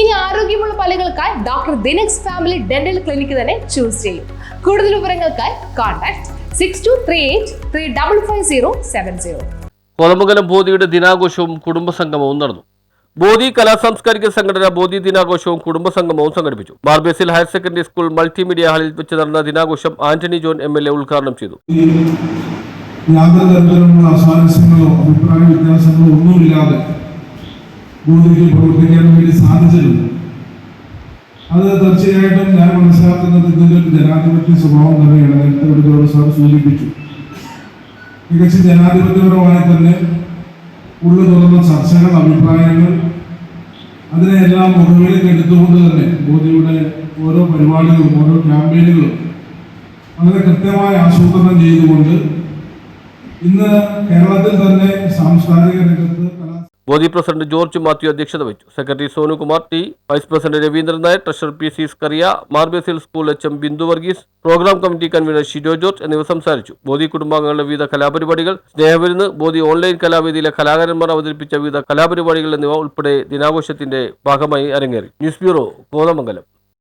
ഇനി ആരോഗ്യമുള്ള പല്ലുകൾക്കായി doctor ദിനക്സ് family dental clinic തന്നെ ചൂസ് ചെയ്യും. കൂടുതൽ വിവരങ്ങൾക്കായി കോൺടാക്ട് 6238355070. കോതമംഗലം ബോധിയുടെ ദിനാഘോഷവും കുടുംബസംഗമവും നടന്നു. ബോധി കലാസാംസ്കാരിക സംഘടന ബോധി ദിനാഘോഷവും കുടുംബസംഗമവും സംഘടിപ്പിച്ചു. Mar Basil higher secondary school multimedia ഹാളിൽ വെച്ച് നടന്ന ദിനാഘോഷം ആന്റണി ജോൺ MLA ഉദ്ഘാടനം ചെയ്തു. യാതൊരു തരത്തിലുള്ള അസാരസ്യങ്ങളോ അഭിപ്രായ വ്യത്യാസങ്ങളോ ഒന്നുമില്ലാതെ ബോധിക്ക് പ്രവർത്തിക്കാൻ വേണ്ടി സാധിച്ചിട്ടുണ്ട്. അത് തീർച്ചയായിട്ടും ഞാൻ മനസ്സിലാക്കുന്നത് ഇതിൻ്റെ ഒരു ജനാധിപത്യ സ്വഭാവം തന്നെയാണ്. നേരത്തെ ഒരു സാർ സൂചിപ്പിച്ചു, മികച്ച ജനാധിപത്യപരമായി തന്നെ ഉള്ളു തുറന്ന ചർച്ചകൾ, അഭിപ്രായങ്ങൾ, അതിനെല്ലാം മുഖവിലേക്ക് എടുത്തുകൊണ്ട് തന്നെ ബോധിയുടെ ഓരോ പരിപാടികളും ഓരോ ക്യാമ്പയിനുകളും വളരെ കൃത്യമായി ആസൂത്രണം ചെയ്തുകൊണ്ട് ഇന്ന് കേരളത്തിൽ തന്നെ സാംസ്കാരിക രംഗത്ത് ബോധി പ്രസിഡന്റ് ജോർജ് മാത്യു അധ്യക്ഷത വഹിച്ചു. Secretary Sonukumar T, vice president Raveendran Nair, treasurer PC Skaria, Mar Basil school HM Bindu Varghese, programme committee convener Shijo George എന്നിവർ സംസാരിച്ചു. ബോധി കുടുംബാംഗങ്ങളുടെ വിവിധ കലാപരിപാടികൾ, സ്നേഹവിരുന്ന്, ബോധി ഓൺലൈൻ കലാവേദിയിലെ കലാകാരന്മാർ അവതരിപ്പിച്ച വിവിധ കലാപരിപാടികൾ എന്നിവ ഉൾപ്പെടെ ദിനാഘോഷത്തിന്റെ ഭാഗമായി അരങ്ങേറി. News bureau, Kothamangalam.